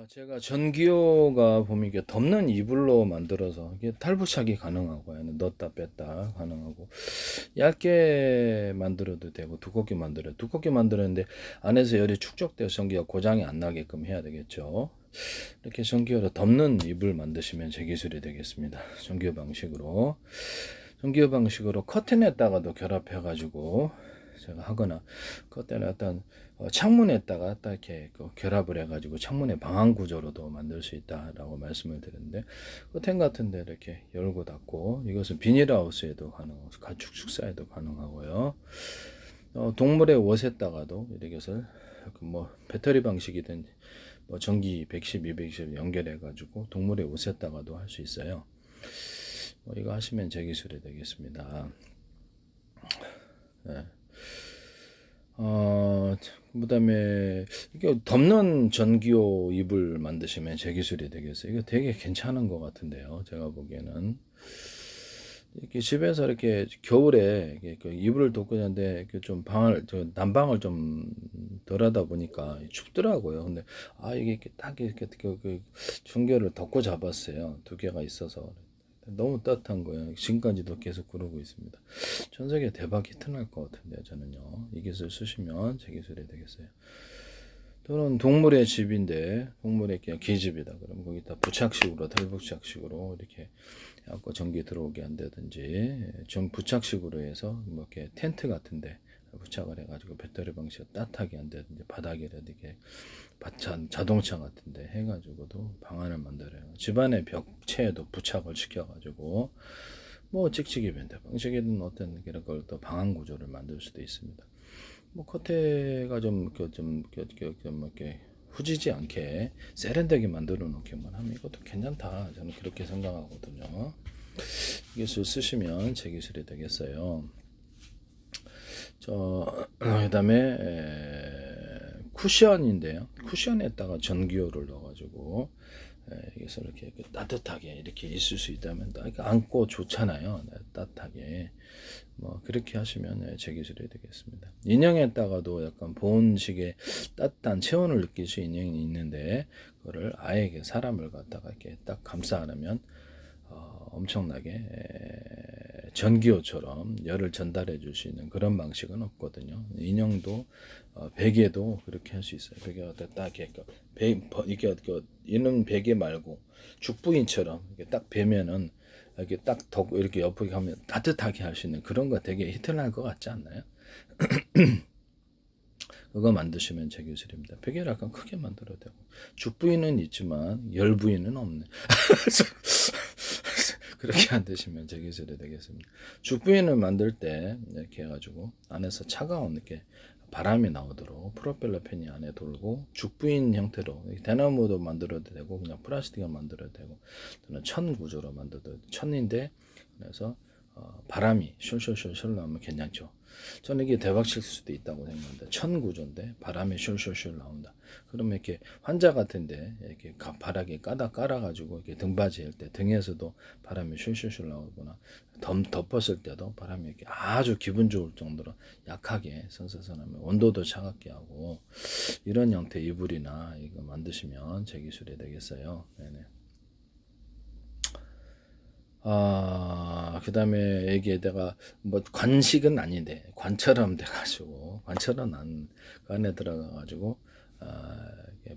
제가 전기요가 보면 이게 덮는 이불로 만들어서 이게 탈부착이 가능하고 넣었다 뺐다 가능하고 얇게 만들어도 되고 두껍게 만들었는데 안에서 열이 축적돼서 전기가 고장이 안 나게끔 해야 되겠죠. 이렇게 전기요로 덮는 이불 만드시면 제 기술이 되겠습니다. 전기요 방식으로 커튼에다가도 결합해 가지고 제가 하거나 그때는 어떤 창문에다가 딱 이렇게 결합을 해가지고 창문의 방한 구조로도 만들 수 있다라고 말씀을 드렸는데 커튼 같은데 이렇게 열고 닫고 이것은 비닐하우스에도 가능하고 가축 축사에도 가능하고요. 동물의 옷에다가도 이것을 뭐 배터리 방식이든 뭐 전기 110, 220 연결해가지고 동물의 옷에다가도 할 수 있어요. 이거 하시면 제 기술이 되겠습니다. 네. 어, 그다음에 이게 덮는 전기요 이불 만드시면 제 기술이 되겠어요. 이거 되게 괜찮은 것 같은데요. 제가 보기에는 이렇게 집에서 이렇게 겨울에 이렇게 그 이불을 덮고 자는데 좀 난방을 좀 덜하다 보니까 춥더라고요. 근데 이게 이렇게 딱 이렇게 전기요를 덮고 잡았어요. 두 개가 있어서 너무 따뜻한 거예요. 지금까지도 계속 그러고 있습니다. 전 세계 대박 히트 날 것 같은데요. 저는요. 이 기술 쓰시면 제 기술이 되겠어요. 또는 동물의 집인데 동물의 그냥 기집이다. 그럼 거기다 부착식으로 탈부착식으로 이렇게 해갖고 전기 들어오게 한다든지 전 부착식으로 해서 뭐 이렇게 텐트 같은데 부착을 해가지고 배터리 방식으로 따뜻하게 한다든지 바닥에 이렇게 자동차 같은데 해가지고도 방안을 만들어요. 집안의 벽체에도 부착을 시켜가지고 뭐 찍찍이 밴드 방식이든 어떤 그런 걸 또 방안 구조를 만들 수도 있습니다. 뭐 겉에가 좀 이렇게 후지지 않게 세련되게 만들어 놓기만 하면 이것도 괜찮다. 저는 그렇게 생각하거든요. 이 기술 쓰시면 제 기술이 되겠어요. 그다음에 쿠션인데요. 쿠션에다가 전기요를 넣어가지고 여기서 이렇게 따뜻하게 이렇게 있을 수 있다면 안고 좋잖아요. 따뜻하게 뭐 그렇게 하시면 제 기술이 되겠습니다. 인형에다가도 약간 보온식의 따뜻한 체온을 느낄 수 있는 인형이 있는데 그거를 아예 사람을 갖다가 이렇게 딱 감싸 안으면 엄청나게 전기요처럼 열을 전달해 줄 수 있는 그런 방식은 없거든요. 인형도 베개도 그렇게 할 수 있어요. 베개가 딱 이렇게 이는 베개 말고 죽부인처럼 이렇게 딱 베면은 이렇게 딱 이렇게 옆에 가면 따뜻하게 할 수 있는 그런 거 되게 히트날 것 같지 않나요? 그거 만드시면 제 기술입니다. 베개를 약간 크게 만들어도 되고 죽부인은 있지만 열부인은 없네. 그렇게 만드시면 제 기술이 되겠습니다. 죽부인을 만들 때 이렇게 해가지고 안에서 차가운 이렇게 바람이 나오도록 프로펠러 팬이 안에 돌고 죽부인 형태로 대나무도 만들어도 되고 그냥 플라스틱을 만들어도 되고 또는 천 구조로 만들어도 되고 천인데 그래서 바람이 숄숄숄 나오면 괜찮죠. 저는 이게 대박 칠 수도 있다고 생각합니다. 천 구조인데 바람이 숄숄숄 나온다. 그러면 이렇게 환자 같은데 이렇게 바닥에 깔아가지고 이렇게 등받이 할 때 등에서도 바람이 숄숄숄 나오거나 덮었을 때도 바람이 이렇게 아주 기분 좋을 정도로 약하게 선선하면 온도도 차갑게 하고 이런 형태 이불이나 이거 만드시면 제 기술이 되겠어요. 네네. 그 다음에 여기에다가 뭐 관식은 아닌데 관처럼 돼가지고 관처럼 그 안에 들어가가지고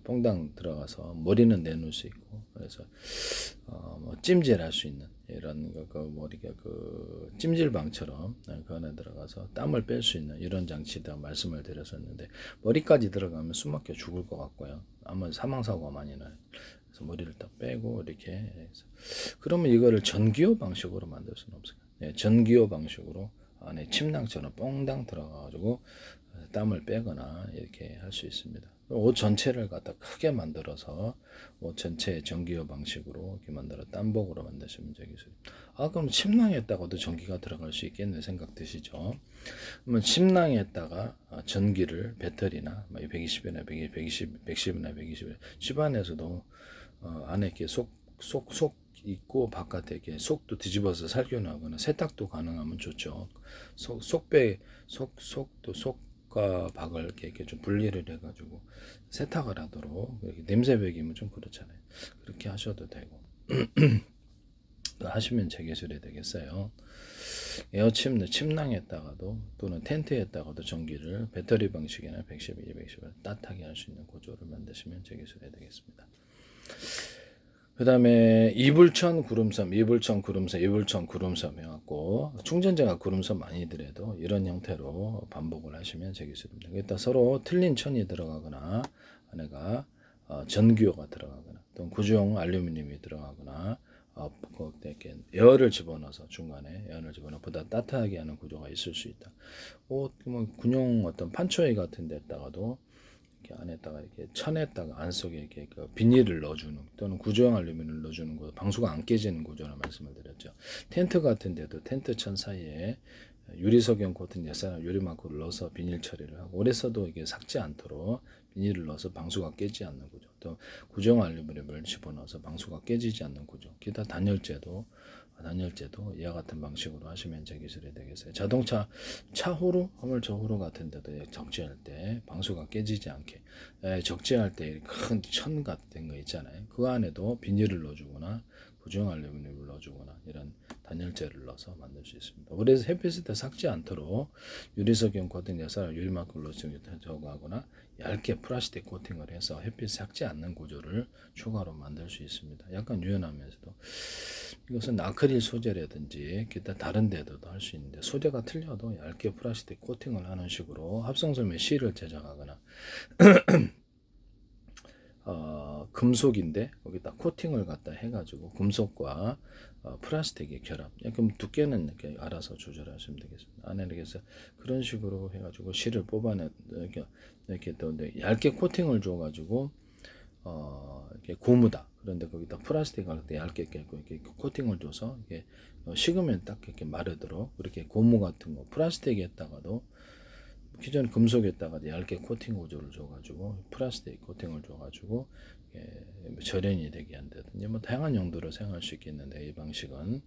퐁당 들어가서 머리는 내놓을 수 있고 그래서 뭐 찜질할 수 있는 이런 그 머리가 그 찜질방처럼 그 안에 들어가서 땀을 뺄 수 있는 이런 장치다 말씀을 드렸었는데 머리까지 들어가면 숨막혀 죽을 것 같고요. 아마 사망사고가 많이 나요. 그래서 머리를 딱 빼고 이렇게 해서 그러면 이거를 전기요 방식으로 만들 수는 없어요. 네, 전기요 방식으로 안에 침낭처럼 뽕당 들어가가지고 땀을 빼거나 이렇게 할 수 있습니다. 옷 전체를 갖다 크게 만들어서 옷 전체 전기요 방식으로 이렇게 만들어 땀복으로 만드시면 되겠어요. 그럼 침낭에다가도 전기가 들어갈 수 있겠네 생각 드시죠? 그러면 침낭에다가 전기를 배터리나 120이나 120, 110이나 120 집안에서도 안에 이렇게 속 있고 바깥에 이렇게 속도 뒤집어서 살균하거나 세탁도 가능하면 좋죠. 속배 속도 속 벽과 박을 이렇게 좀 분리를 해가지고 세탁을 하도록, 이렇게 냄새 배기면 좀 그렇잖아요. 그렇게 하셔도 되고 하시면 제기술이 되겠어요. 침낭에다가도 또는 텐트에다가도 전기를 배터리 방식이나 112, 210을 따뜻하게 할 수 있는 구조를 만드시면 제기술이 되겠습니다. 그 다음에 이불천 구름섬 해갖고 충전재가 구름섬 아니더라도 이런 형태로 반복을 하시면 되겠습니다. 일단 서로 틀린 천이 들어가거나 안에가 전기요가 들어가거나 또 구조용 알루미늄이 들어가거나 이렇게 에어를 집어넣어서 중간에 에어를 집어넣어 보다 따뜻하게 하는 구조가 있을 수 있다. 뭐 군용 어떤 판초에 같은 데다가도 이렇게 안에다가 이렇게 천에다가 안 속에 이렇게 그 비닐을 넣어주는 또는 구조형 알루미늄을 넣어주는 거 방수가 안 깨지는 구조라 말씀을 드렸죠. 텐트 같은 데도 텐트 천 사이에 유리석용 코팅 예사나 유리막을 넣어서 비닐 처리를 하고 오래 써도 이게 삭지 않도록 비닐을 넣어서 방수가 깨지지 않는 구조. 또 구조형 알루미늄을 집어넣어서 방수가 깨지지 않는 구조. 기타 단열재도 이와 같은 방식으로 하시면 제 기술이 되겠어요. 자동차 차후루, 화물차 후루 같은 데도 적재할 때 방수가 깨지지 않게 적재할 때 큰 천 같은 거 있잖아요. 그 안에도 비닐을 넣어주거나 구조형 알루미늄을 넣어주거나 이런 단열재를 넣어서 만들 수 있습니다. 그래서 햇빛에 삭지 않도록 유리석용 코팅 내서 유리막을 넣어주거나 얇게 플라스틱 코팅을 해서 햇빛 삭지 않는 구조를 추가로 만들 수 있습니다. 약간 유연하면서도 이것은 아크릴 소재라든지 기타 다른 데도 할 수 있는데 소재가 틀려도 얇게 플라스틱 코팅을 하는 식으로 합성섬유의 실을 제작하거나 금속인데 거기다 코팅을 갖다 해가지고 금속과 플라스틱의 결합. 그럼 두께는 이렇게 알아서 조절하시면 되겠습니다. 안에 이렇게 그런 식으로 해가지고 실을 뽑아내 이렇게 또 얇게 코팅을 줘가지고 이렇게 고무다. 그런데 거기다 플라스틱을 얇게 이렇게 코팅을 줘서 이게 식으면 딱 이렇게 마르도록 그렇게 고무 같은 거 플라스틱에다가도 기존 금속에다가 얇게 코팅 구조를 줘가지고 플라스틱 코팅을 줘가지고 절연이 되게 한다든지 뭐 다양한 용도로 사용할 수 있겠는데 이 방식은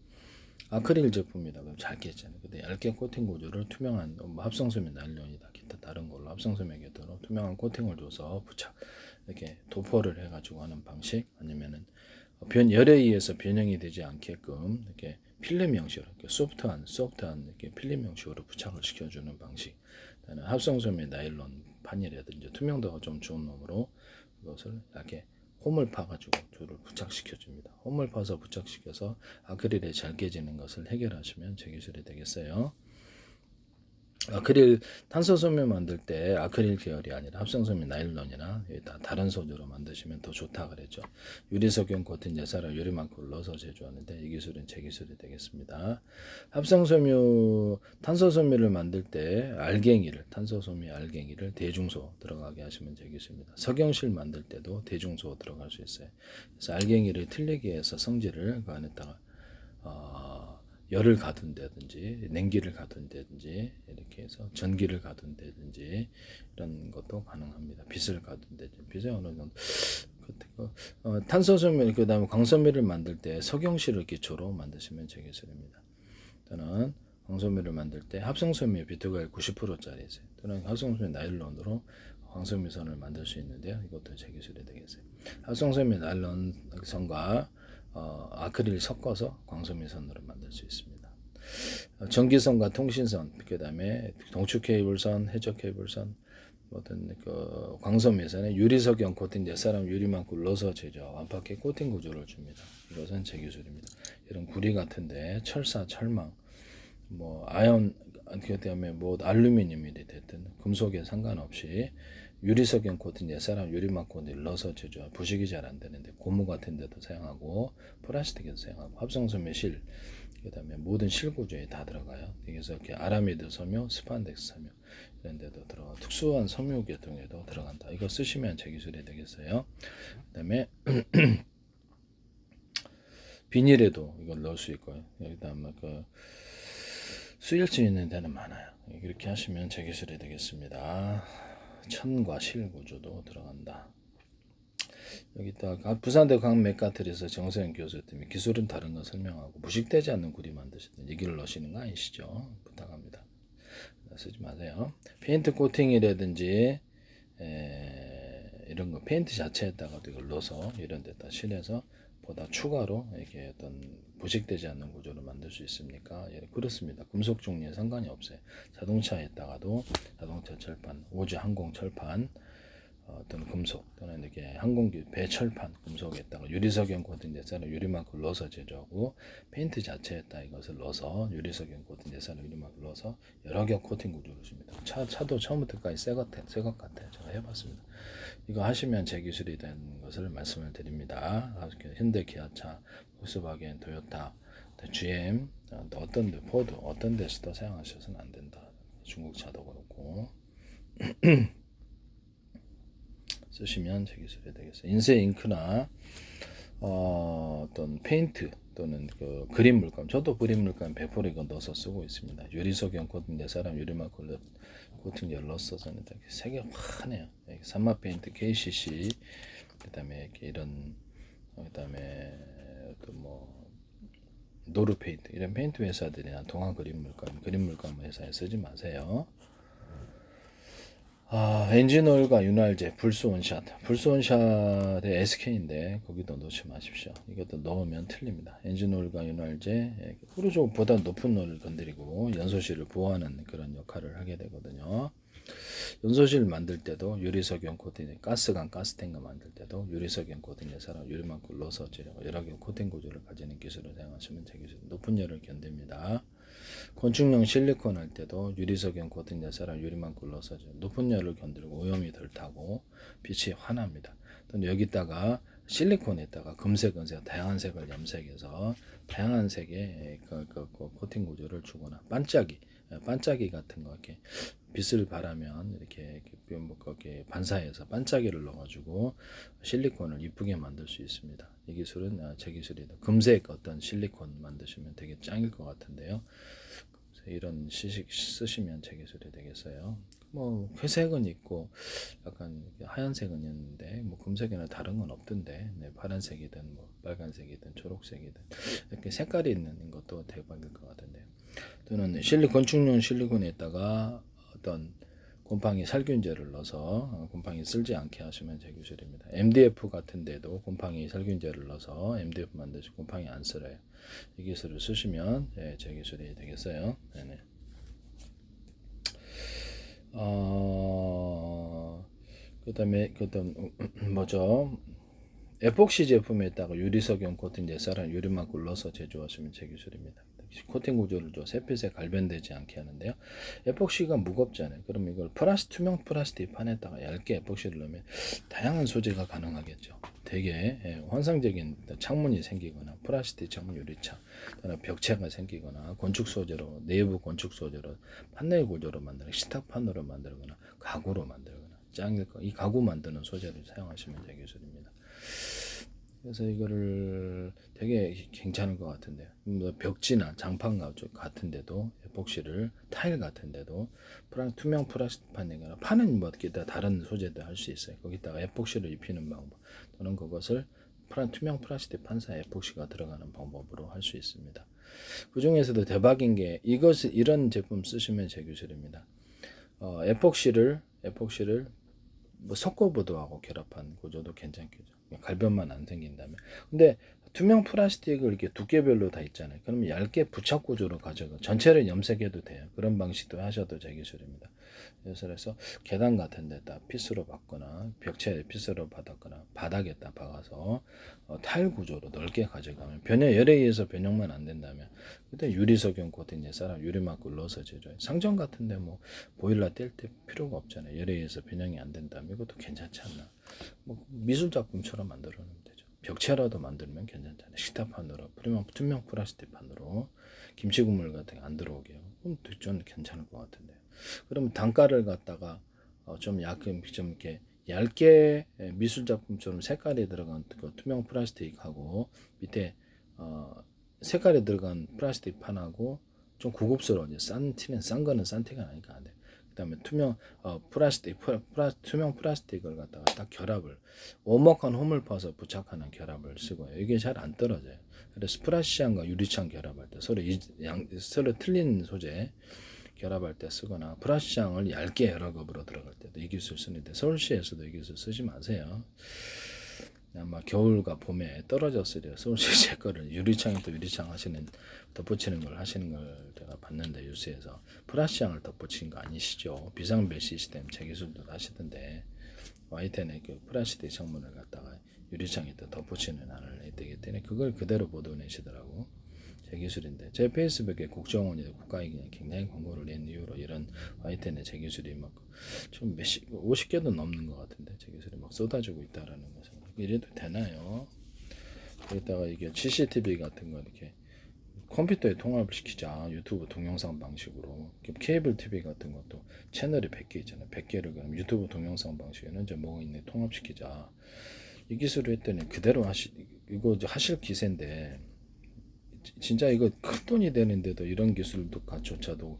아크릴 제품이다 그럼 잘 깼잖아요. 근데 얇게 코팅 구조를 투명한 합성섬유 나일론이다 기타 다른 걸로 합성섬유 곁으로 투명한 코팅을 줘서 부착 이렇게 도포를 해가지고 하는 방식 아니면은 열에 의해서 변형이 되지 않게끔 이렇게 필름 형식으로 이렇게 소프트한 이렇게 필름 형식으로 부착을 시켜주는 방식. 합성섬유 나일론 판이라든지 투명도가 좀 좋은 놈으로 그것을 이렇게 홈을 파가지고 줄을 부착시켜 줍니다. 홈을 파서 부착시켜서 아크릴에 잘 깨지는 것을 해결하시면 제 기술이 되겠어요. 아크릴 탄소섬유 만들 때 아크릴 계열이 아니라 합성섬유 나일론이나 다른 소재로 만드시면 더 좋다 그랬죠. 유리석용 코팅 예사라 유리막을 넣어서 제조하는데 이 기술은 제 기술이 되겠습니다. 합성섬유 탄소섬유를 만들 때 탄소섬유 알갱이를 대중소 들어가게 하시면 제 기술입니다. 석영실 만들 때도 대중소 들어갈 수 있어요. 그래서 알갱이를 틀리게 해서 성질을 그 안에다가 열을 가둔다든지 냉기를 가둔다든지 이렇게 해서 전기를 가둔다든지 이런 것도 가능합니다. 빛을 가둔다든지 빛의 어느 정도 탄소섬유 그다음에 광섬유를 만들 때 석영실을 기초로 만드시면 제기술입니다. 또는 광섬유를 만들 때 합성섬유 비트가 90%짜리 있어요. 또는 합성섬유 나일론으로 광섬유선을 만들 수 있는데요. 이것도 제기술이 되겠어요. 합성섬유 나일론 선과 아크릴 섞어서 광섬유선으로 만들 수 있습니다. 전기선과 통신선, 그 다음에 동축 케이블선, 해적 케이블선, 어떤 그 광섬유선에 유리석영 코팅 옛사람 유리막을 넣어서 제조 완벽하게 코팅 구조를 줍니다. 이것은 제 기술입니다. 이런 구리 같은데 철사, 철망, 뭐 아연, 그다음에 뭐 알루미늄이 됐든 금속에 상관없이 유리석영 코팅 옛사람 유리막 코팅을 넣어서 제조 부식이 잘 안 되는데 고무 같은 데도 사용하고 플라스틱에도 사용하고 합성섬유 실 그다음에 모든 실 구조에 다 들어가요. 그래서 이렇게 아라미드 섬유, 스판덱스 섬유 이런 데도 들어가 특수한 섬유 계통에도 들어간다. 이거 쓰시면 제 기술이 되겠어요. 그다음에 비닐에도 이걸 넣을 수 있고요. 여기다 아마 그 쓰일 수 있는 데는 많아요. 이렇게 하시면 제 기술이 되겠습니다. 천과 실 구조도 들어간다. 여기다 부산대 광맥가틀에서 정세현 교수 때문에 기술은 다른 거 설명하고 무식되지 않는 구리 만드시던 얘기를 넣으시는 거 아니시죠? 부탁합니다. 쓰지 마세요. 페인트 코팅이라든지 이런 거 페인트 자체에다가도 이걸 넣어서 이런 데다 칠해서 보다 추가로 이렇게 어떤 부식되지 않는 구조를 만들 수 있습니까? 예, 그렇습니다. 금속 종류에 상관이 없어요. 자동차에다가도 자동차 철판, 오지 항공 철판, 어떤 금속 또는 이렇게 항공기 배 철판 금속에다가 유리석연 코팅 대사를 유리막을 넣어서 제조하고 페인트 자체에다 이것을 넣어서 유리석연 코팅 대사를 유리막을 넣어서 여러 개 코팅 구조를 줍니다. 차도 처음부터까지 새 것 같아요. 제가 해봤습니다. 이거 하시면 제 기술이 된 것을 말씀을 드립니다. 현대, 기아차, 볼kswagen, 토요타, GM, 또 어떤 데 포드 어떤 데서도 사용하셔서는 안 된다. 중국 차도 그렇고. 쓰시면 제 기술이 되겠어요. 인쇄 잉크나 어떤 페인트 또는 그 그림 물감, 저도 그림 물감 100% 이거 넣어서 쓰고 있습니다. 유리석연 코팅 내 사람 유리막 코팅제를 넣어서 색이 환해요. 산마 페인트, KCC, 그다음에 이렇게 이런 그다음에 또 뭐 노르 페인트 이런 페인트 회사들이나 동안 그림 물감 회사에 쓰지 마세요. 엔진오일과 윤활제, 불소원샷. 불소원샷의 SK인데 거기도 넣지 마십시오. 이것도 넣으면 틀립니다. 엔진오일과 윤활제, 후르족보다 높은 노를 건드리고 연소실을 보호하는 그런 역할을 하게 되거든요. 연소실 만들 때도 유리석연 코팅, 가스관, 가스탱크 만들 때도 유리석연 코팅에 사람 유리막을 넣어서 여러 개 코팅 구조를 가지는 기술을 사용하시면 제 기술 높은 열을 견딥니다. 건축용 실리콘 할 때도 유리석연 코팅 내사람 유리막을 넣어서 높은 열을 견디고 오염이 덜 타고 빛이 환합니다. 또 여기다가 실리콘에다가 금색, 은색, 다양한 색을 염색해서 다양한 색의 그 코팅 구조를 주거나 반짝이 같은 거 이렇게 빛을 발하면 이렇게 거기에 반사해서 반짝이를 넣어가지고 실리콘을 이쁘게 만들 수 있습니다. 이 기술은 제 기술이다. 금색 어떤 실리콘 만드시면 되게 짱일 것 같은데요. 이런 시식 쓰시면 제 기술이 되겠어요. 뭐 회색은 있고 약간 하얀색은 있는데 뭐 금색이나 다른 건 없던데 파란색이든 뭐 빨간색이든 초록색이든 이렇게 색깔이 있는 것도 대박일 것 같은데요. 또는 건축용 실리콘에다가 어떤 곰팡이 살균제를 넣어서 곰팡이 쓸지 않게 하시면 제 기술입니다. MDF 같은 데도 곰팡이 살균제를 넣어서 MDF 만드시고 곰팡이 안 쓸어요. 이 기술을 쓰시면 제 기술이 되겠어요. 네네. 그다음에 뭐죠? 에폭시 제품에다가 유리석연 코팅 내사랑 유리막을 넣어서 제조하시면 제 기술입니다. 코팅 구조를 햇빛에 갈변되지 않게 하는데요. 에폭시가 무겁잖아요. 그럼 이걸 투명 플라스틱 판에다가 얇게 에폭시를 넣으면 다양한 소재가 가능하겠죠. 되게 환상적인 창문이 생기거나 플라스틱 창문 유리창, 벽체가 생기거나 건축 소재로 내부 건축 소재로 판넬 구조로 만들거나 식탁판으로 만들거나 가구로 만들거나 짱일 거. 이 가구 만드는 소재를 사용하시면 제 기술입니다. 그래서 이거를 되게 괜찮은 것 같은데요. 뭐 벽지나 장판 같은데도 에폭시를 타일 같은데도 투명 플라스틱 판이거나 판은 뭐 기타 다른 소재도 할 수 있어요. 거기다가 에폭시를 입히는 방법 또는 그것을 투명 플라스틱 판사 에폭시가 들어가는 방법으로 할 수 있습니다. 그 중에서도 대박인 게 이런 제품 쓰시면 제 기술입니다. 에폭시를 뭐 석고보드하고 결합한 구조도 괜찮겠죠. 갈변만 안 생긴다면. 근데 투명 플라스틱을 이렇게 두께별로 다 있잖아요. 그러면 얇게 부착 구조로 가져가 전체를 염색해도 돼요. 그런 방식도 하셔도 제 기술입니다. 그래서 계단 같은 데다 핏으로 박거나 벽체에 핏으로 받았거나 바닥에다 박아서 타일 구조로 넓게 가져가면 열에 의해서 변형만 안 된다면 그때 유리석연 코팅 사람 유리막을 넣어서 제조해. 상점 같은데 뭐 보일러 뗄 때 필요가 없잖아요. 열에 의해서 변형이 안 된다면 이것도 괜찮지 않나. 뭐 미술 작품처럼 만들어 놓으면 되죠. 벽체라도 만들면 괜찮잖아요. 식탁판으로 투명 플라스틱 판으로 김치 국물 같은 게 안 들어오게요. 그럼 좀 괜찮을 것 같은데요. 그러면 단가를 갖다가 좀 이렇게 얇게 미술 작품처럼 색깔이 들어간 그 투명 플라스틱하고 밑에 색깔이 들어간 플라스틱 판하고 좀 고급스러운 싼 거는 싼 티가 나니까 안 돼. 그다음에 투명 플라스틱을 갖다가 딱 결합을 오목한 홈을 파서 부착하는 결합을 쓰고요. 이게 잘 안 떨어져요. 그래서 스프라시안과 유리창 결합할 때 서로 틀린 소재 결합할 때 쓰거나 프라시장을 얇게 여러 겹으로 들어갈 때도 이 기술 쓰는데 서울시에서도 이 기술 쓰지 마세요. 아마 겨울과 봄에 떨어졌을 때 서울시 제 거를 유리창에 또 유리창 하시는 덧붙이는 걸 하시는 걸 제가 봤는데 뉴스에서 프라시장을 덧붙인 거 아니시죠? 비상벨 시스템 제 기술도 하시던데 Y10의 그 프라시대 창문을 갖다가 유리창에 또 덧붙이는 안을 내기 때문에 그걸 그대로 보도내시더라고. 제 기술인데 제 페이스북에 국정원이 국가기관이 굉장히 광고를 낸 이후로 이런 Y10의 제 기술이 막 좀 몇십 50개도 넘는 것 같은데 제 기술이 막 쏟아지고 있다라는 것은 이래도 되나요? 거기다가 이게 CCTV 같은 거 이렇게 컴퓨터에 통합을 시키자. 유튜브 동영상 방식으로. 케이블 TV 같은 것도 채널이 100개 있잖아요. 100개를 그럼 유튜브 동영상 방식에는 이제 뭐가 있네 통합시키자. 이 기술을 했더니 그대로 이거 하실 기세인데 진짜 이거 큰 돈이 되는데도 이런 기술도 조차도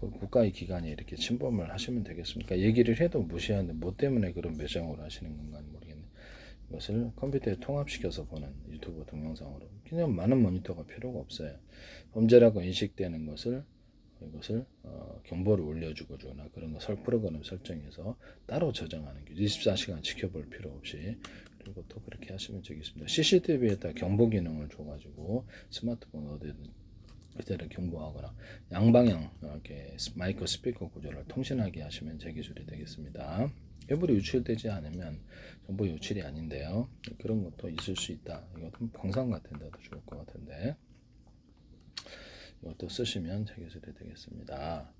국가의 기관이 이렇게 침범을 하시면 되겠습니까? 얘기를 해도 무시하는데 뭐 때문에 그런 매장으로 하시는 건가 모르겠네. 이것을 컴퓨터에 통합시켜서 보는 유튜브 동영상으로 그냥 많은 모니터가 필요가 없어요. 범죄라고 인식되는 것을 이것을 경보를 올려주고 주거나 그런 거 프로그램 설정해서 따로 저장하는 게 24시간 지켜볼 필요 없이 그리고 또 그렇게 하시면 되겠습니다. CCTV에다 경보 기능을 줘가지고 스마트폰 어디든 그대로 경보하거나 양방향 이렇게 마이크 스피커 구조를 통신하게 하시면 제 기술이 되겠습니다. 외부로 유출되지 않으면 정보 유출이 아닌데요. 그런 것도 있을 수 있다. 이것도 광산 같은 데도 좋을 것 같은데 이것도 쓰시면 제 기술이 되겠습니다.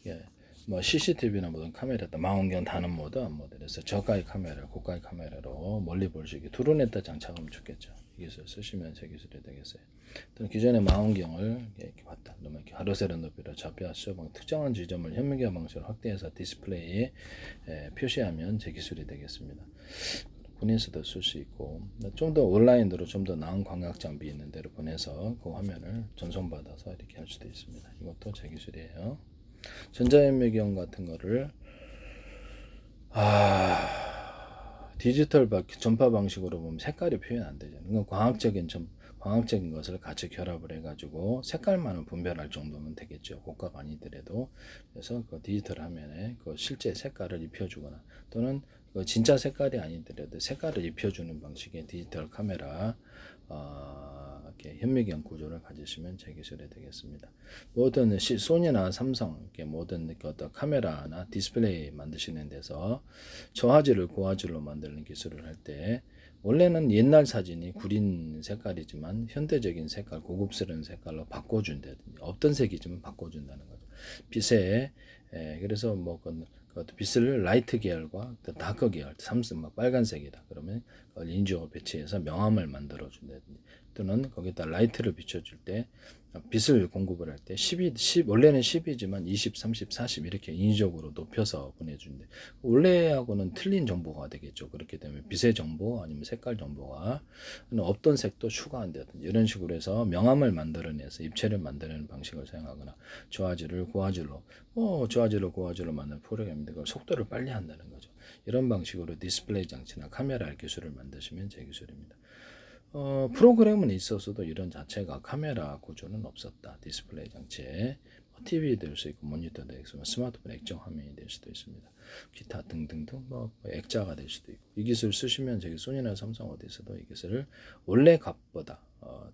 예, 뭐 CCTV나 모든 카메라다 망원경 다는 모드 안 모드 그래서 저가의 카메라, 고가의 카메라로 멀리 볼 수 있게 드론에다 장착하면 좋겠죠. 이 기술 쓰시면 제 기술이 되겠어요. 또는 기존의 망원경을 이렇게 봤다. 그러면 이렇게 가로세로 높이로 좌표 수방 특정한 지점을 현미경 방식으로 확대해서 디스플레이에 표시하면 제 기술이 되겠습니다. 군인수도 쓸 수 있고 좀 더 온라인으로 좀 더 나은 광학 장비 있는 데로 보내서 그 화면을 전송받아서 이렇게 할 수도 있습니다. 이것도 제 기술이에요. 전자현미경 같은 거를 디지털 전파 방식으로 보면 색깔이 표현 안 되잖아요. 그러니까 광학적인 것을 같이 결합을 해가지고 색깔만을 분별할 정도면 되겠죠. 고가가 아니더라도. 그래서 그 디지털 화면에 그 실제 색깔을 입혀주거나 또는 그 진짜 색깔이 아니더라도 색깔을 입혀주는 방식의 디지털 카메라 이렇게 현미경 구조를 가지시면 제 기술이 되겠습니다. 모든 소니나 삼성 이렇게 모든 어떤 카메라나 디스플레이 만드시는 데서 저화질을 고화질로 만드는 기술을 할 때 원래는 옛날 사진이 구린 색깔이지만 현대적인 색깔, 고급스러운 색깔로 바꿔준다든지 없던 색이지만 바꿔준다는 거죠. 빛에 그래서 뭐 빛을 라이트 계열과 다크 계열, 삼성 막 빨간색이다. 그러면 그걸 인조로 배치해서 명암을 만들어 준다든지 또는 거기다 라이트를 비춰줄 때 빛을 공급을 할 때 10 원래는 10이지만 20, 30, 40 이렇게 인위적으로 높여서 보내주는데 원래하고는 틀린 정보가 되겠죠. 그렇게 되면 빛의 정보 아니면 색깔 정보가 없던 색도 추가한다든지 이런 식으로 해서 명암을 만들어내서 입체를 만드는 방식을 사용하거나 저화질을 고화질로 고화질로 만드는 프로그램인데 그걸 속도를 빨리 한다는 거죠. 이런 방식으로 디스플레이 장치나 카메라 기술을 만드시면 제 기술입니다. 프로그램은 있었어도 이런 자체가 카메라 구조는 없었다. 디스플레이 장치에 TV 될 수 있고 모니터 될 수 있고 스마트폰 액정 화면이 될 수도 있습니다. 기타 등등등 뭐 액자가 될 수도 있고 이 기술 쓰시면 저기 소니나 삼성 어디서도 이 기술을 원래 값보다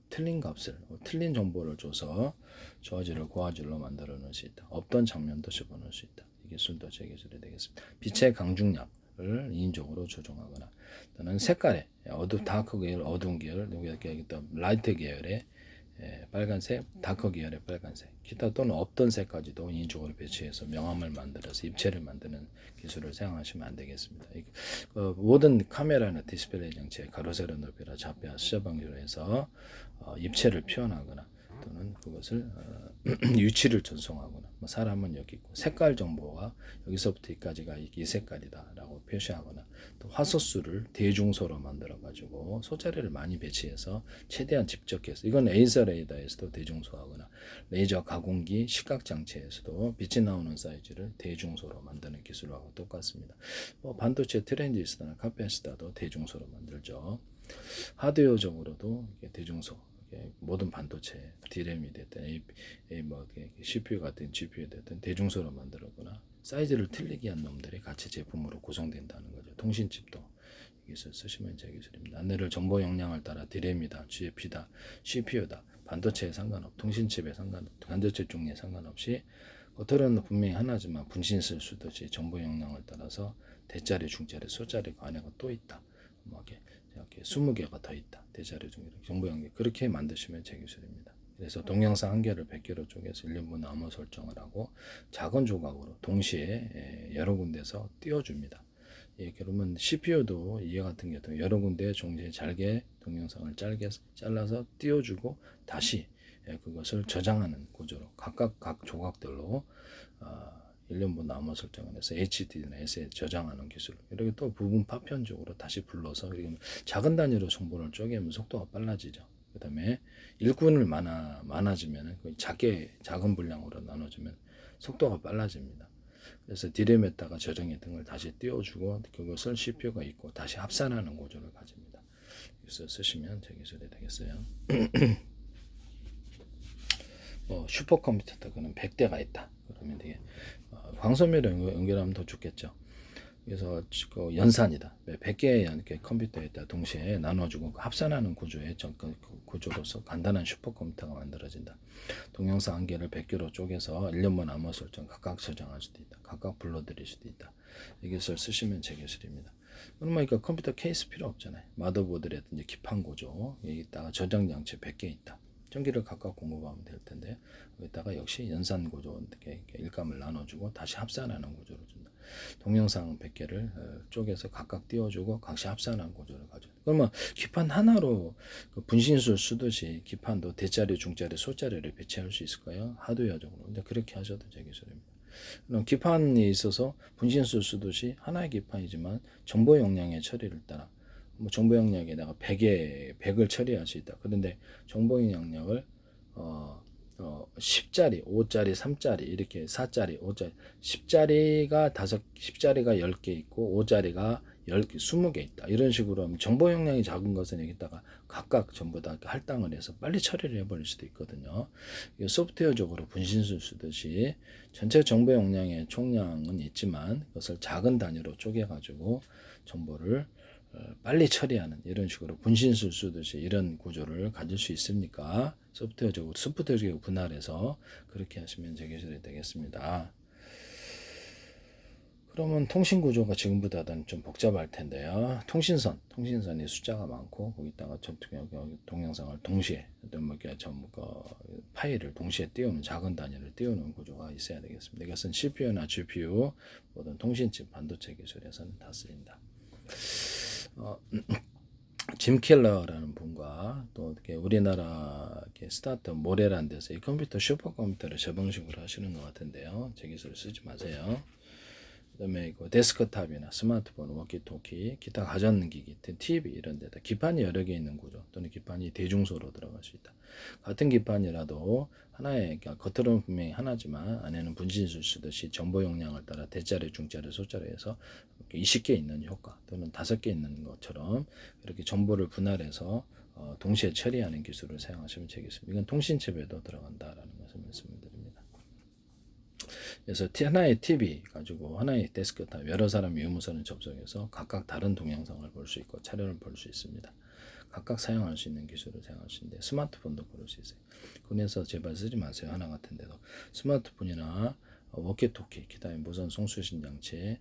틀린 값을 틀린 정보를 줘서 저화질을 고화질로 만들어 놓을 수 있다. 없던 장면도 집어넣을 수 있다. 이 기술도 제 기술이 되겠습니다. 빛의 강중량을 인위적으로 조정하거나 또는 색깔에 다크 계열, 어두운 계열, 여기 또 라이트 계열의 빨간색, 다크 계열의 빨간색, 기타 또는 없던 색까지도 인위적으로 배치해서 명암을 만들어서 입체를 만드는 기술을 사용하시면 안 되겠습니다. 모든 카메라나 디스플레이 장치에 가로세로 높이나 좌표 수저 방식으로 해서 입체를 표현하거나 또는 그것을 위치를 전송하거나 뭐 사람은 여기 있고 색깔 정보가 여기서부터 여기까지가 이 색깔이다 라고 표시하거나 또 화소수를 대중소로 만들어 가지고 소자리를 많이 배치해서 최대한 집적해서 이건 레이저 레이더에서도 대중소하거나 레이저 가공기 시각장치에서도 빛이 나오는 사이즈를 대중소로 만드는 기술하고 똑같습니다. 뭐 반도체 트랜지스터나 카패시터도 대중소로 만들죠. 하드웨어적으로도 대중소 모든 반도체, D램이 됐든 뭐 CPU 같은 GPU 됐든 대중소로 만들거나 사이즈를 틀리게 한 놈들이 같이 제품으로 구성된다는 거죠. 통신칩도 기술 쓰시면 제 기술입니다. 안내를 정보 역량을 따라 D램이다, GPU다, CPU다, 반도체에 상관없, 통신칩에 상관없, 반도체 종류에 상관없이 겉으로는 분명히 하나지만 분신술 수듯이 정보 역량을 따라서 대자리, 중자리, 소자리 관여가 또 있다. 뭐 이렇게 20개가 더 있다. 대자리, 중자리, 정보 역량 그렇게 만드시면 제 기술입니다. 그래서 동영상 한 개를 100개로 쪼개서 1년분 암호 설정을 하고 작은 조각으로 동시에 여러 군데서 띄워줍니다. 예, 그러면 CPU도 이와 같은 경우 여러 군데 종류의 잘게 동영상을 짧게 잘라서 띄워주고 다시 그것을 저장하는 구조로 각 조각들로 1년분 암호 설정을 해서 HD나 S에 저장하는 기술. 이렇게 또 부분 파편적으로 다시 불러서 작은 단위로 정보를 쪼개면 속도가 빨라지죠. 그 다음에 일꾼을 많아지면 작은 분량으로 나눠주면 속도가 빨라집니다. 그래서 D램에다가 저장했던 걸 다시 띄워주고 그것을 CPU가 있고 다시 합산하는 구조를 가집니다. 그래서 쓰시면 제 기술이 되겠어요. 뭐 슈퍼컴퓨터 그는 100대가 있다. 그러면 되게 광소미를 연결하면 더 좋겠죠. 그래서 그 연산이다. 100개의 컴퓨터에 있다 동시에 나눠주고 합산하는 구조의 구조로서 간단한 슈퍼컴퓨터가 만들어진다. 동영상 한 개를 100개로 쪼개서 1년분 암호 설정 각각 저장할 수도 있다. 각각 불러드릴 수도 있다. 이 기술 쓰시면 제 기술입니다. 그러니까 컴퓨터 케이스 필요 없잖아요. 마더보드라든지 기판 구조 여기다가 저장 장치 100개 있다. 전기를 각각 공급하면 될 텐데 여기다가 역시 연산 구조 이렇게 일감을 나눠주고 다시 합산하는 구조를 준다. 동영상 100개를 쪼개서 각각 띄워주고 각시 합산하는 구조를 가져요. 그러면 기판 하나로 분신술 쓰듯이 기판도 대자리, 중자리, 소자리를 배치할 수 있을까요? 하드웨어적으로. 근데 그렇게 하셔도 제 기술입니다. 그럼 기판이 있어서 분신술 쓰듯이 하나의 기판이지만 정보 용량의 처리를 따라 뭐 정보 영역에다가 100을 처리할 수 있다. 그런데 정보 영역을 10짜리, 5짜리, 3짜리 이렇게 4짜리, 5짜리, 10짜리가 10짜리가 10개 있고 5짜리가 20개 있다. 이런 식으로 하면 정보 용량이 작은 것은 여기다가 각각 전부 다 할당을 해서 빨리 처리를 해버릴 수도 있거든요. 소프트웨어적으로 분신술 쓰듯이 전체 정보 용량의 총량은 있지만 그것을 작은 단위로 쪼개가지고 정보를 빨리 처리하는 이런 식으로 분신술 쓰듯이 이런 구조를 가질 수 있습니까? 소프트웨어적으로 분할해서 그렇게 하시면 제 기술이 되겠습니다. 그러면 통신 구조가 지금보다는 좀 복잡할 텐데요. 통신선이 숫자가 많고 거기다가 동영상을 동시에 파일을 동시에 띄우는 작은 단위를 띄우는 구조가 있어야 되겠습니다. 이것은 CPU나 GPU 모든 통신칩 반도체 기술에서는 다 쓰인다. 짐 켈러라는 분과 또 이렇게 우리나라 스타트업 모레라는 데서 이 컴퓨터 슈퍼컴퓨터를 저 방식으로 하시는 것 같은데요. 제 기술을 쓰지 마세요. 그다음에 데스크탑이나 스마트폰, 워키토키, 기타 가전기기, TV 이런 데다 기판이 여러 개 있는 구조 또는 기판이 대중소로 들어갈 수 있다. 같은 기판이라도 하나의 겉으로는 분명히 하나지만 안에는 분신술 쓰듯이 정보 용량을 따라 대자리, 중자리, 소자리에서 20개 있는 효과 또는 5개 있는 것처럼 이렇게 정보를 분할해서 동시에 처리하는 기술을 사용하시면 되겠습니다. 이건 통신칩에도 들어간다라는 것을 말씀드립니다. 그래서 하나의 TV 가지고 하나의 데스크탑 여러 사람이 유무선을 접속해서 각각 다른 동영상을 볼 수 있고 차례를 볼 수 있습니다. 각각 사용할 수 있는 기술을 사용할 수 있는데 스마트폰도 그럴 수 있어요. 그래서 제발 쓰지 마세요. 하나 같은 데도 스마트폰이나 워키토키 기타의 무선 송수신 장치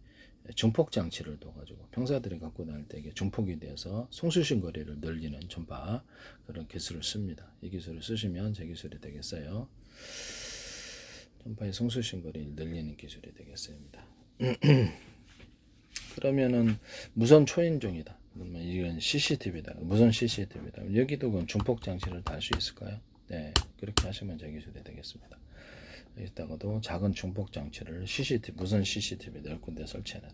중폭 장치를 둬가지고 병사들이 갖고 다닐 때 이게 중폭이 돼서 송수신 거리를 늘리는 전파 그런 기술을 씁니다. 이 기술을 쓰시면 제 기술이 되겠어요. 전파의 송수신 거리를 늘리는 기술이 되겠습니다. 그러면은 무선 초인종이다. 그러면 이건 CCTV다. 무선 CCTV다. 여기도 그럼 중폭 장치를 달 수 있을까요? 네, 그렇게 하시면 제 기술이 되겠습니다. 여기다가도 작은 중폭 장치를 무선 CCTV 10군데 설치하는.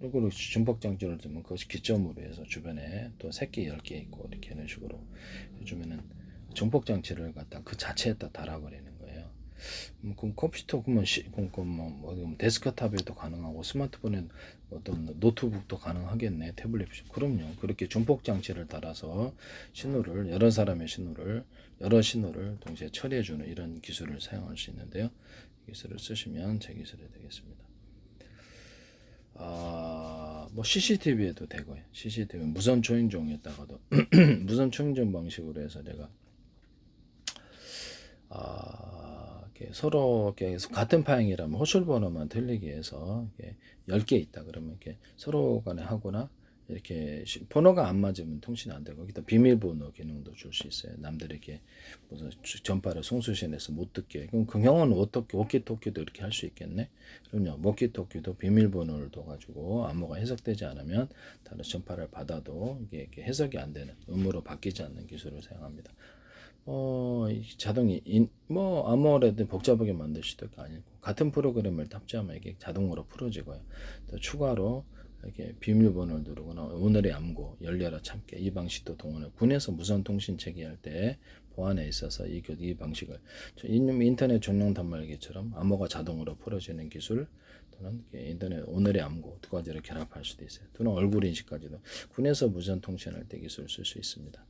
그리고 중폭 장치를 두면 그것이 기점으로 해서 주변에 또 새끼 10개 있고 이렇게 이런 식으로 요즘에는 중폭 장치를 갖다 그 자체에다 달아버리는 거예요. 그럼 컴퓨터 그러면 뭐 데스크탑에도 가능하고 스마트폰에 어떤 노트북도 가능하겠네. 태블릿. 그럼요. 그렇게 중폭 장치를 따라서 신호를 여러 신호를 동시에 처리해 주는 이런 기술을 사용할 수 있는데요. 기술을 쓰시면 제 기술이 되겠습니다. 뭐 CCTV에도 되고요. CCTV 무선 초인종에다가도 무선 초인종 방식으로 해서 제가 이렇게 서로 이렇게 같은 파행이라면 호출 번호만 틀리게 해서 10개 있다 그러면 이렇게 서로 간에 하거나 이렇게 번호가 안 맞으면 통신 안 되고 거기다 비밀번호 기능도 줄 수 있어요. 남들에게 무슨 전파를 송수신해서 못 듣게. 그럼 그 경우는 어떻게 워키토키도 이렇게 할 수 있겠네. 그럼요. 워키토키도 비밀번호를 둬가지고 암호가 해석되지 않으면 다른 전파를 받아도 이게 이렇게 해석이 안 되는 음으로 바뀌지 않는 기술을 사용합니다. 자동이 뭐 아무래도 복잡하게 만들 수도 아니고 같은 프로그램을 탑재하면 이게 자동으로 풀어지고요. 또 추가로 이렇게 비밀번호를 누르거나 오늘의 암고 열려라 참깨 이 방식도 동원해 군에서 무선 통신 체계할 때 보안에 있어서 이 방식을 인터넷 전용 단말기처럼 암호가 자동으로 풀어지는 기술 또는 인터넷 오늘의 암고 두 가지를 결합할 수도 있어요. 또는 얼굴 인식까지도 군에서 무선 통신할 때 기술을 쓸 수 있습니다.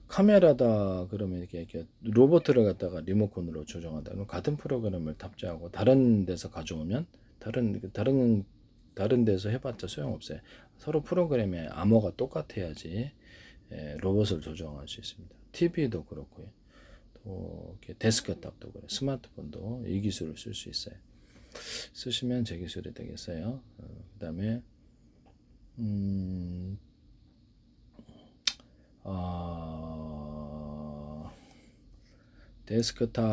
카메라다 그러면 이렇게 로봇을 갖다가 리모컨으로 조정한다. 그럼 같은 프로그램을 탑재하고 다른 데서 가져오면 다른 데서 해봤자 소용없어요. 서로 프로그램의 암호가 똑같아야지 로봇을 조정할 수 있습니다. TV도 그렇고요. 또 이렇게 데스크탑도 그래. 스마트폰도 이 기술을 쓸 수 있어요. 쓰시면 제 기술이 되겠어요. 그다음에 데스크탑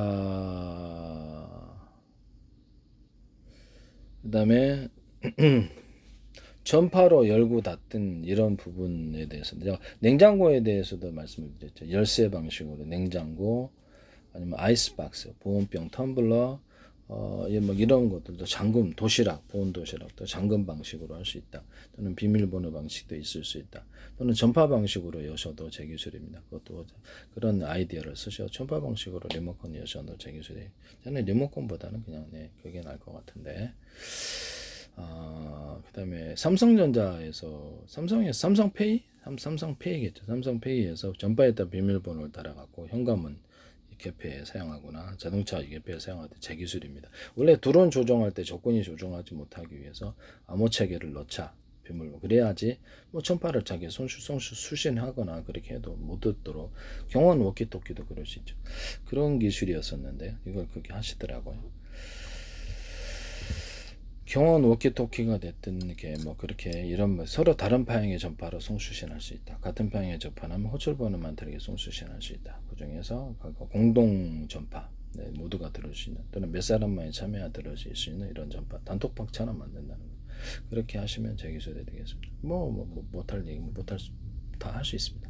그 다음에 전파로 열고 닫든 이런 부분에 대해서 냉장고에 대해서도 말씀을 드렸죠. 열쇠 방식으로 냉장고 아니면 아이스박스 보온병 텀블러 뭐 이런 것들도 잠금 도시락 보온 도시락도 잠금 방식으로 할 수 있다. 또는 비밀번호 방식도 있을 수 있다. 또는 전파 방식으로 여셔도 제 기술입니다. 그것도 그런 아이디어를 쓰셔 전파 방식으로 리모컨 여셔도 제 기술이에요. 저는 리모컨보다는 그냥 그게 나을 것 같은데. 그 다음에 삼성전자에서 삼성페이? 삼성페이겠죠. 삼성페이에서 전파에다 비밀번호를 달아갖고 현관문 개폐에 사용하거나 자동차 개폐에 사용할 때 제 기술입니다. 원래 드론 조정할 때 조건이 조정하지 못하기 위해서 암호 체계를 넣자. 비밀번호 그래야지 뭐 전파를 자기 수신하거나 그렇게 해도 못 듣도록 경원 워키토키도 그럴 수 있죠. 그런 기술이었었는데 이걸 그렇게 하시더라고요. 경원 워키토키가 됐든 이렇게 뭐 그렇게 이런 서로 다른 파형의 전파로 송수신할 수 있다. 같은 파형의 전파는 호출번호만 다르게 송수신할 수 있다. 그 중에서 공동 전파 모두가 들을 수 있는 또는 몇 사람만이 참여하 들을 수 있는 이런 전파 단톡방처럼 만든다는 거. 그렇게 하시면 제 기술이 되겠습니다. 못할 얘기 못할 다 할 수 있습니다.